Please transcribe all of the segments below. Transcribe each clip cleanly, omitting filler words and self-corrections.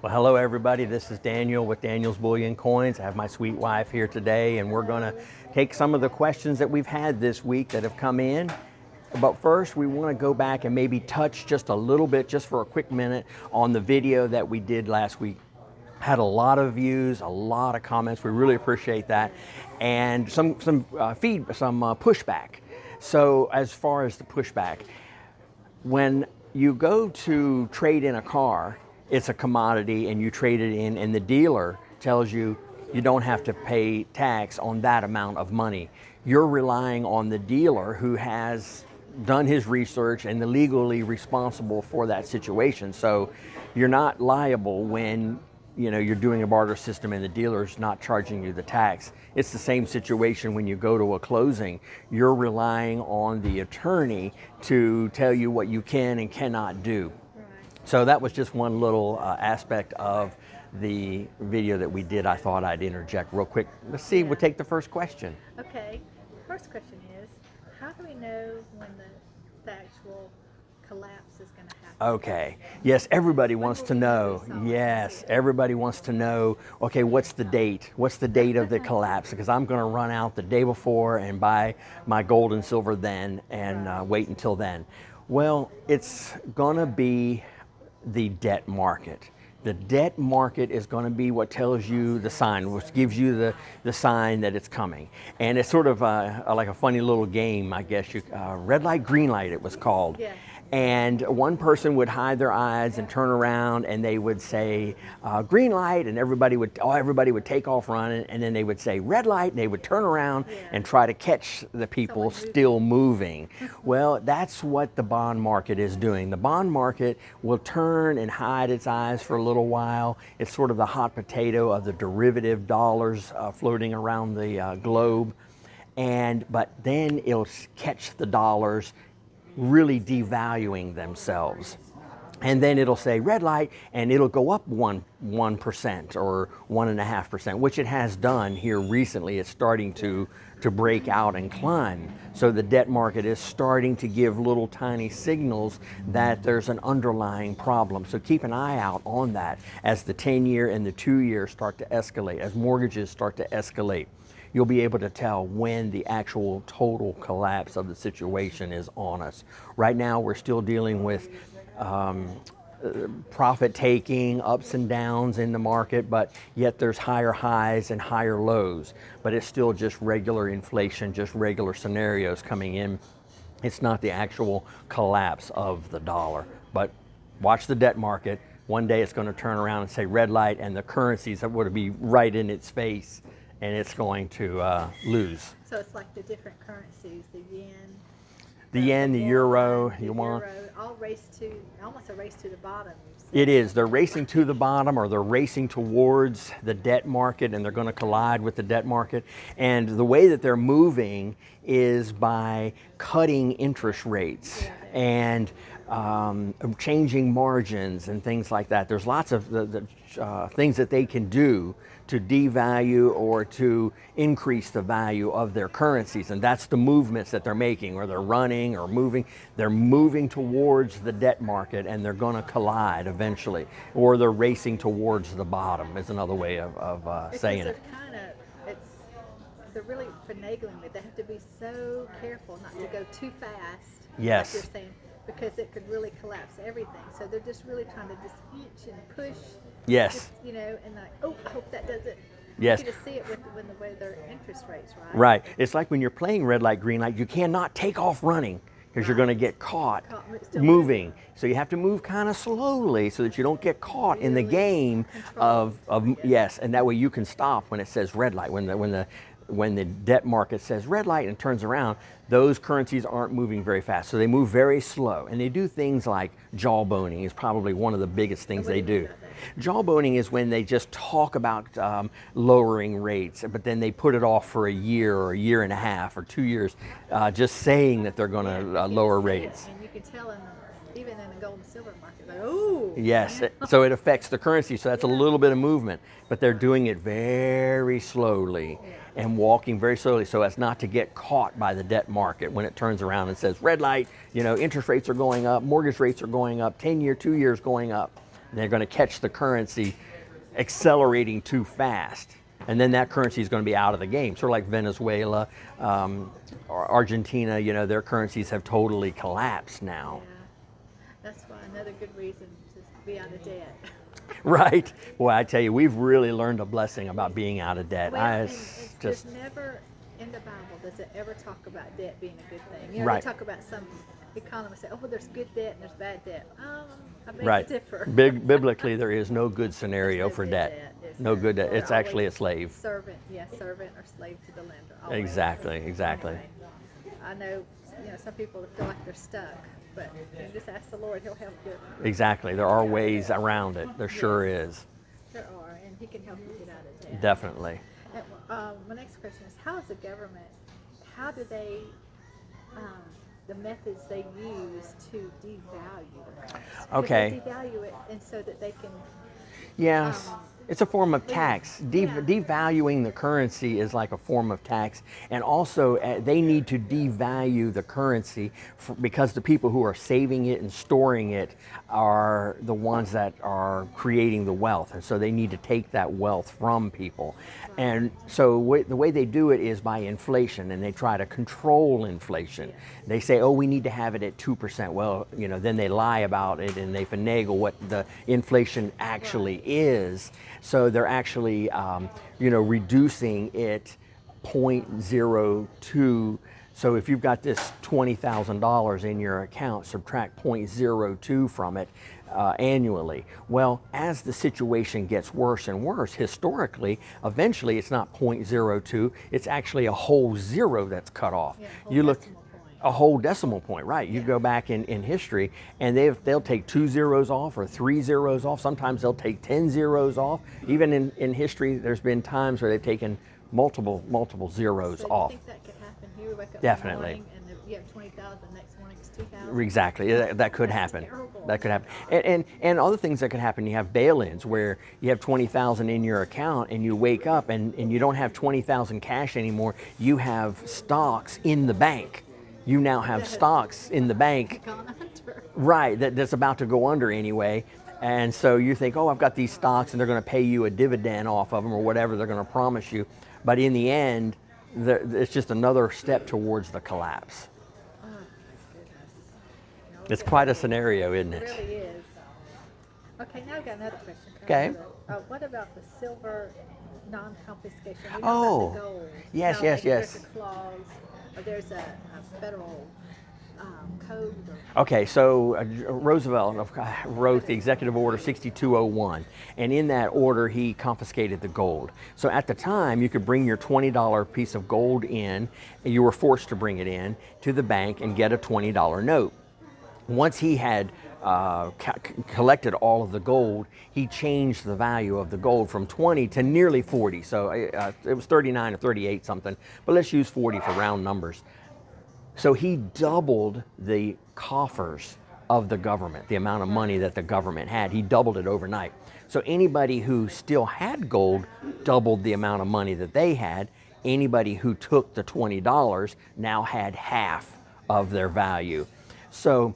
Well, hello everybody. This is Daniel with Daniel's Bullion Coins. I have my sweet wife here today, and we're going to take some of the questions that we've had this week that have come in. But first, we want to go back and maybe touch just a little bit, just for a quick minute, on the video that we did last week. Had a lot of views, a lot of comments. We really appreciate that, and some pushback. So, as far as the pushback, when you go to trade in a car, it's a commodity and you trade it in, and the dealer tells you you don't have to pay tax on that amount of money. You're relying on the dealer who has done his research and the legally responsible for that situation. So you're not liable when you're doing a barter system and the dealer's not charging you the tax. It's the same situation when you go to a closing. You're relying on the attorney to tell you what you can and cannot do. So that was just one little aspect of the video that we did. I thought I'd interject real quick. Let's see, we'll take the first question. Okay, first question is, how do we know when the actual collapse is going to happen? Okay, yes, everybody wants to know. Yes, everybody wants to know, okay, what's the date? What's the date of the collapse? Because I'm going to run out the day before and buy my gold and silver then and wait until then. Well, it's going to be the debt market. The debt market is going to be what tells you the sign, which gives you the sign that it's coming. And it's sort of like a funny little game, I guess. Red light, green light, it was called. Yeah. And one person would hide their eyes and turn around and they would say green light, and everybody would take off running, and then they would say red light, and they would turn around and try to catch the people still moving. Well, that's what the bond market is doing. The bond market will turn and hide its eyes for a little while. It's sort of the hot potato of the derivative dollars floating around the globe. But then it'll catch the dollars really devaluing themselves. And then it'll say red light, and it'll go up 1% or 1.5%, which it has done here recently. It's starting to break out and climb. So the debt market is starting to give little tiny signals that there's an underlying problem. So keep an eye out on that as the 10-year and the 2-year start to escalate, as mortgages start to escalate. You'll be able to tell when the actual total collapse of the situation is on us. Right now, we're still dealing with profit taking, ups and downs in the market, but yet there's higher highs and higher lows. But it's still just regular inflation, just regular scenarios coming in. It's not the actual collapse of the dollar. But watch the debt market. One day it's going to turn around and say red light, and the currencies that would be right in its face, and it's going to lose. So it's like the different currencies, the yen, the euro, yuan, all almost a race to the bottom. It is. They're racing to the bottom, or they're racing towards the debt market, and they're going to collide with the debt market. And the way that they're moving is by cutting interest rates and changing margins and things like that. There's lots of things that they can do to devalue or to increase the value of their currencies, and that's the movements that they're making, or they're running or moving. They're moving towards the debt market, and they're going to collide eventually, or they're racing towards the bottom is another way of saying it. They're really finagling it. They have to be so careful not to go too fast. Yes. Like you're saying, because it could really collapse everything. So they're just really trying to just inch and push. Yes. Just, and like, oh, I hope that does it. Yes. You can just see it with the way their interest rates, right? Right. It's like when you're playing red light, green light, you cannot take off running because you're going to get caught moving. So you have to move kind of slowly so that you don't get caught in the game of yes, and that way you can stop when it says red light. When the debt market says red light and turns around, those currencies aren't moving very fast. So they move very slow. And they do things like jawboning is probably one of the biggest things they do. Jawboning is when they just talk about lowering rates, but then they put it off for a year or a year and a half or 2 years, just saying that they're going to lower rates. And you can tell even in the gold and silver market, like, oh. Yes, so it affects the currency, so that's a little bit of movement, but they're doing it very slowly and walking very slowly so as not to get caught by the debt market when it turns around and says red light, interest rates are going up, mortgage rates are going up, 10-year, 2 years going up. They're going to catch the currency accelerating too fast. And then that currency is going to be out of the game. Sort of like Venezuela, or Argentina, you know, their currencies have totally collapsed now. Yeah. That's why another good reason to be out of debt. Right. Well, I tell you, we've really learned a blessing about being out of debt. Well, and It's there's just never in the Bible does it ever talk about debt being a good thing. You know, right. they talk about some economists say, oh, well, there's good debt and there's bad debt. I beg Right. to differ. Biblically, there is no good scenario There's no for good debt. It's No good debt. we're It's actually a always slave. Servant or slave to the lender. Always. Exactly. Okay. I know, you know, some people feel like they're stuck, but you just ask the Lord, He'll help you. Exactly. There are ways around it. There sure is. There are, and He can help you get out of debt. Definitely. And, my next question is, how is the government, how do they, the methods they use to devalue the currency? Okay. Because they devalue it and so that they can, Yes. It's a form of tax. yeah. Devaluing the currency is like a form of tax. And also, they need to devalue the currency because the people who are saving it and storing it are the ones that are creating the wealth. And so they need to take that wealth from people. And so the way they do it is by inflation, and they try to control inflation. They say, oh, we need to have it at 2%. Well, you know, then they lie about it and they finagle what the inflation actually is. So they're actually, you know, reducing it 0.02. So if you've got this $20,000 in your account, subtract 0.02 from it annually. Well, as the situation gets worse and worse, historically, eventually it's not 0.02, it's actually a whole zero that's cut off. Yeah, you look decimal point. a whole decimal point, right? You go back in history, and they'll take 2 zeros off or 3 zeros off. Sometimes they'll take 10 zeros off. Even in history, there's been times where they've taken multiple zeros so off. you think that could happen here? We wake up Definitely. in the morning and you have 20,000, next morning it's 2,000? Exactly, that could happen. terrible. That could happen, and other things that could happen. You have bail-ins where you have 20,000 in your account, and you wake up and you don't have 20,000 cash anymore. You have stocks in the bank. You now have stocks in the bank, Gone under. right? That's about to go under anyway. And so you think, oh, I've got these stocks, and they're going to pay you a dividend off of them or whatever they're going to promise you. But in the end, it's just another step towards the collapse. Oh, goodness. No, It's quite a scenario, isn't It it? really is. Okay, now I've got another question. Okay. What about the silver non-confiscation? We know Oh, about the gold. yes, How yes, there's yes. a clause, or there's a federal code. Or, Okay, so Roosevelt wrote the Executive Order 6201, and in that order he confiscated the gold. So at the time you could bring your $20 piece of gold in, and you were forced to bring it in to the bank and get a $20 note. Once he had collected all of the gold, he changed the value of the gold from 20 to nearly 40. So it was 39 or 38 something, but let's use 40 for round numbers. So he doubled the coffers of the government, the amount of money that the government had. He doubled it overnight. So anybody who still had gold doubled the amount of money that they had. Anybody who took the $20 now had half of their value. So,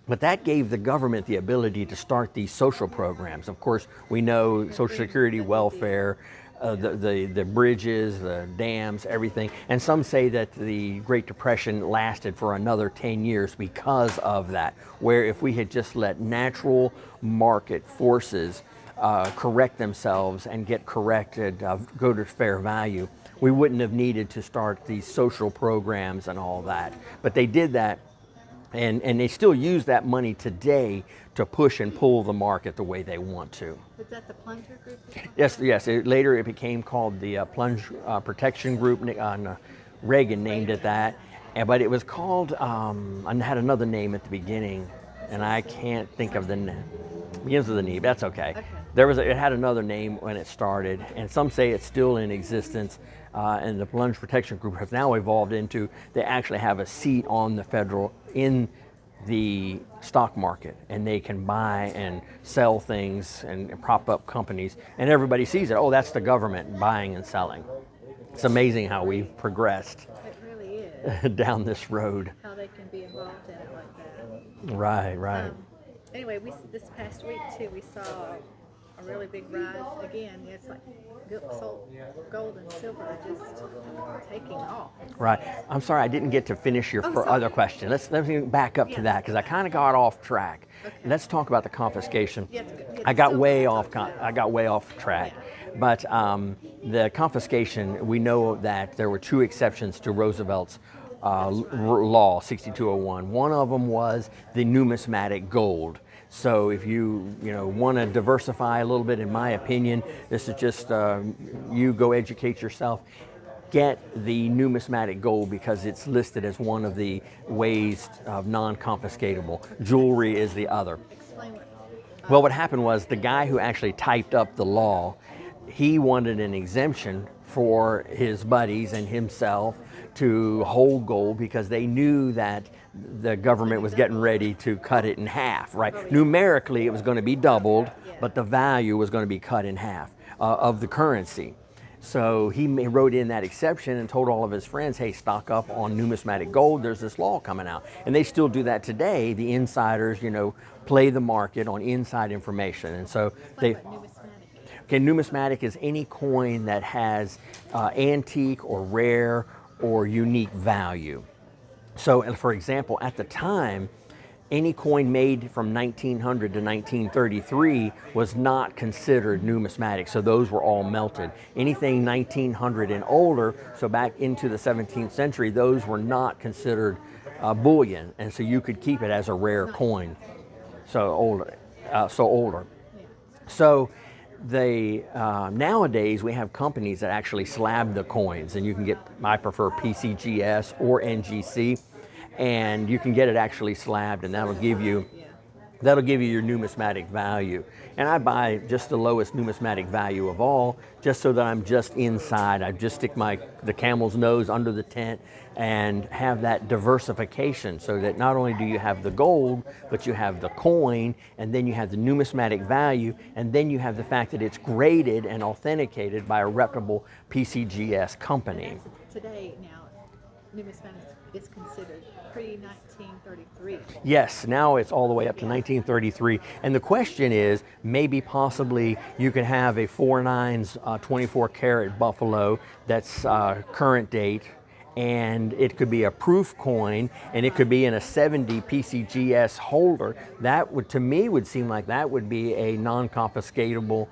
but that gave the government the ability to start these social programs. Of course, we know Social Security, welfare, the bridges, the dams, everything. And some say that the Great Depression lasted for another 10 years because of that, where if we had just let natural market forces correct themselves and get corrected, go to fair value, we wouldn't have needed to start these social programs and all that. But they did that. And they still use that money today to push and pull the market the way they want to. is that the plunger group? Yes. Later it became called the Plunge Protection Group. Reagan named it that. But it was called, and had another name at the beginning, and I can't think of the name. Begins with an E, that's okay. It had another name when it started, and some say it's still in existence. And the Plunge Protection Group has now evolved into, they actually have a seat on in the stock market, and they can buy and sell things and prop up companies, and everybody sees it. Oh, that's the government buying and selling. It's amazing how we've progressed It really is. down this road. How they can be involved in it like that. Right. Anyway, this past week too, we saw a really big rise. Again, it's like gold and silver are just taking off. Right. I'm sorry, I didn't get to finish your other question. Let me back up to that because I kind of got off track. Okay. Let's talk about the confiscation. Yeah, I got silver way is off. okay. I got way off track. But the confiscation, we know that there were two exceptions to Roosevelt's law, 6201. One of them was the numismatic gold. So if you want to diversify a little bit, in my opinion, this is just you go educate yourself. Get the numismatic gold because it's listed as one of the ways of non-confiscatable. Jewelry is the other. Explain what. Well, what happened was the guy who actually typed up the law, he wanted an exemption for his buddies and himself to hold gold because they knew that the government was getting ready to cut it in half, right? Numerically, it was going to be doubled, but the value was going to be cut in half of the currency. So he wrote in that exception and told all of his friends, hey, stock up on numismatic gold. There's this law coming out. And they still do that today. The insiders, play the market on inside information. And so numismatic is any coin that has antique or rare or unique value. So, for example, at the time, any coin made from 1900 to 1933 was not considered numismatic, so those were all melted. Anything 1900 and older, so back into the 17th century, those were not considered bullion, and so you could keep it as a rare coin. So older. So nowadays we have companies that actually slab the coins, and you can get, I prefer PCGS or NGC, and you can get it actually slabbed, and that'll give you your numismatic value. And I buy just the lowest numismatic value of all, just so that I'm just inside. I just stick the camel's nose under the tent and have that diversification, so that not only do you have the gold, but you have the coin, and then you have the numismatic value, and then you have the fact that it's graded and authenticated by a reputable PCGS company. Today now, numismatic is considered pre-1933. Yes, now it's all the way up to 1933. And the question is, maybe possibly you could have a 4/9 24 karat buffalo that's current date, and it could be a proof coin, and it could be in a 70 PCGS holder. That would, to me, would seem like that would be a non-confiscatable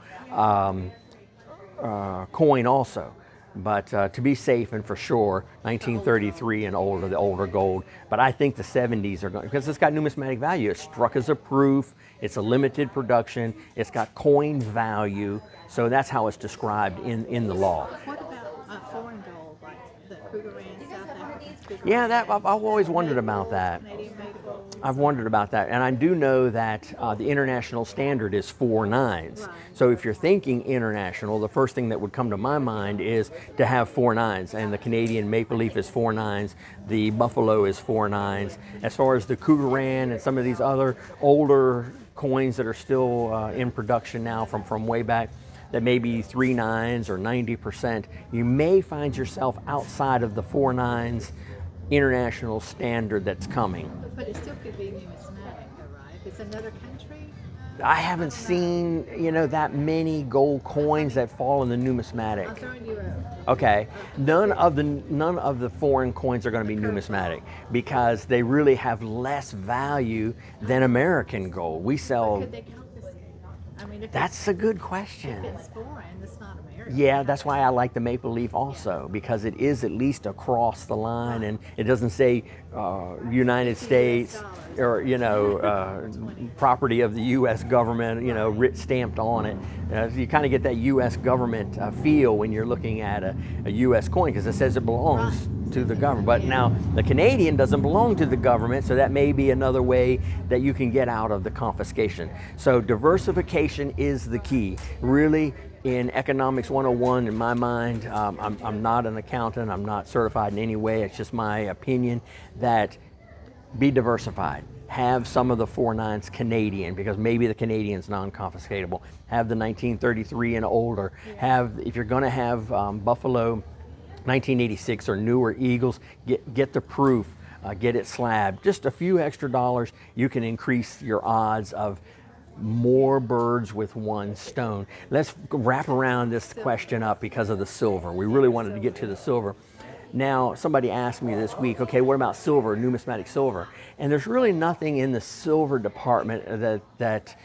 coin also. But to be safe and for sure, 1933 and older, the older gold. But I think the 70s are going, because it's got numismatic value. It's struck as a proof, it's a limited production, it's got coin value. So that's how it's described in the law. What about foreign gold, like the Krugerrand, South African Krugerrand? Yeah, I've always wondered about that. Canadian-made gold. I've wondered about that, and I do know that the international standard is 4/9. Right. So if you're thinking international, the first thing that would come to my mind is to have 4/9, and the Canadian maple leaf is 4/9, the buffalo is 4/9. As far as the Krugerrand and some of these other older coins that are still in production now from way back, that may be 3/9 or 90%, you may find yourself outside of the 4/9 international standard that's coming. But it still could be numismatic, though, right? If it's another country. I haven't seen, that many gold coins that fall in the numismatic. I'm throwing you a. Okay, none of the foreign coins are going to be numismatic because they really have less value than American gold. We sell. Could they count this? I mean, if That's a good question. it's foreign, it's not American. Yeah, that's why I like the maple leaf also, because it is at least across the line, and it doesn't say United States or property of the U.S. government, stamped on it. You kind of get that U.S. government feel when you're looking at a U.S. coin, because it says it belongs to the government. But now the Canadian doesn't belong to the government, so that may be another way that you can get out of the confiscation. So diversification is the key. Really, in Economics 101, in my mind, I'm not an accountant, I'm not certified in any way, it's just my opinion that be diversified. Have some of the 4/9 Canadian, because maybe the Canadian's non-confiscatable. Have the 1933 and older. If you're going to have Buffalo 1986 or newer Eagles, get the proof get it slabbed, just a few extra dollars, you can increase your odds of more birds with one stone. Let's wrap around this question up because of the silver. We really wanted to get to the silver. Now, somebody asked me this week, okay, what about silver, numismatic silver? And there's really nothing in the silver department that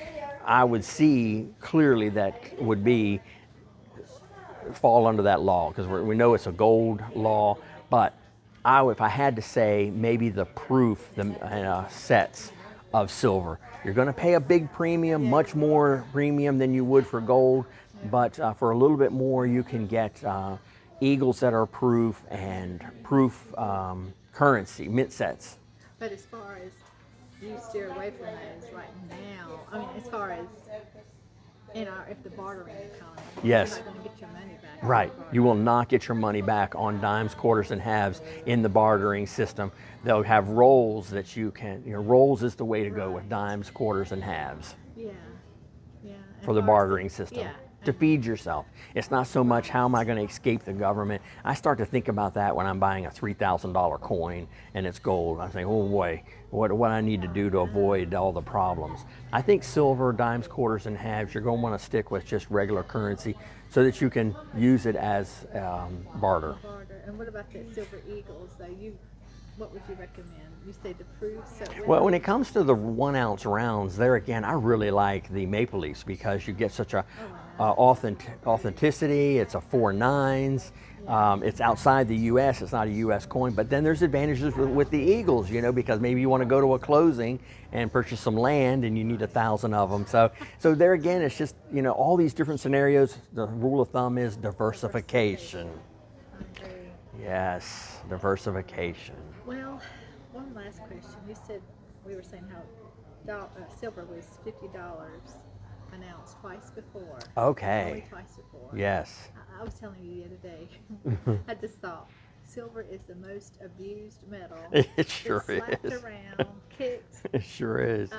I would see clearly that would be fall under that law, because we know it's a gold law. But if I had to say, maybe the proof, the sets of silver, you're going to pay a big premium, much more premium than you would for gold, but for a little bit more you can get eagles that are proof and proof currency, mint sets. But as far as you steer away from those right now, I mean, as far as if the bartering economy, Yes. you're not going to get your money back. Right. You will not get your money back on dimes, quarters, and halves in the bartering system. They'll have rolls that you can, rolls is the way to go with dimes, quarters, and halves Yeah. Yeah. for the bartering system. Yeah. To feed yourself. It's not so much how am I going to escape the government. I start to think about that when I'm buying a $3,000 coin and it's gold. I'm saying, oh boy, what I need to do to avoid all the problems. I think silver, dimes, quarters, and halves, you're going to want to stick with just regular currency so that you can use it as barter. And what about the silver eagles, though? What would you recommend? You say the proofs? Well, when it comes to the 1 ounce rounds, there again, I really like the maple leafs because you get such a authenticity. It's a 4 9s. It's outside the U.S. It's not a U.S. coin, but then there's advantages with the eagles, because maybe you want to go to a closing and purchase some land and you need 1,000 of them. So there again, it's just, all these different scenarios. The rule of thumb is diversification. Yes, diversification. Well, one last question. You said, we were saying how silver was $50 an ounce twice before. Okay. Only twice before. Yes. I was telling you the other day, I just thought, silver is the most abused metal. It sure slapped is. around, kicked. It sure is.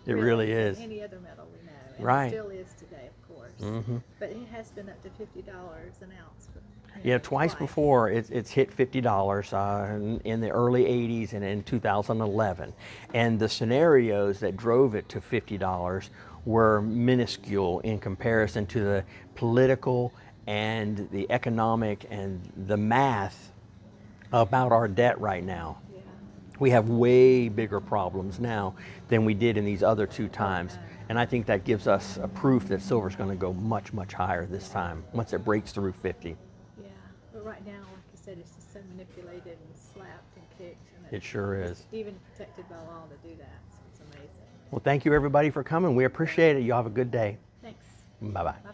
It really is. Any other metal we know. And Right. It still is today, of course. Mm-hmm. But it has been up to $50 an ounce. Yeah, twice before it's hit $50 in the early 80s and in 2011. And the scenarios that drove it to $50 were minuscule in comparison to the political and the economic and the math about our debt right now. Yeah. We have way bigger problems now than we did in these other two times. And I think that gives us a proof that silver's going to go much, much higher this time once it breaks through 50. Yeah, but right now, like you said, it's just so manipulated and slapped and kicked. And It sure is. It's even protected by law to do that. So it's amazing. Well, thank you everybody for coming. We appreciate it. You have a good day. Thanks. Bye-bye. Bye-bye.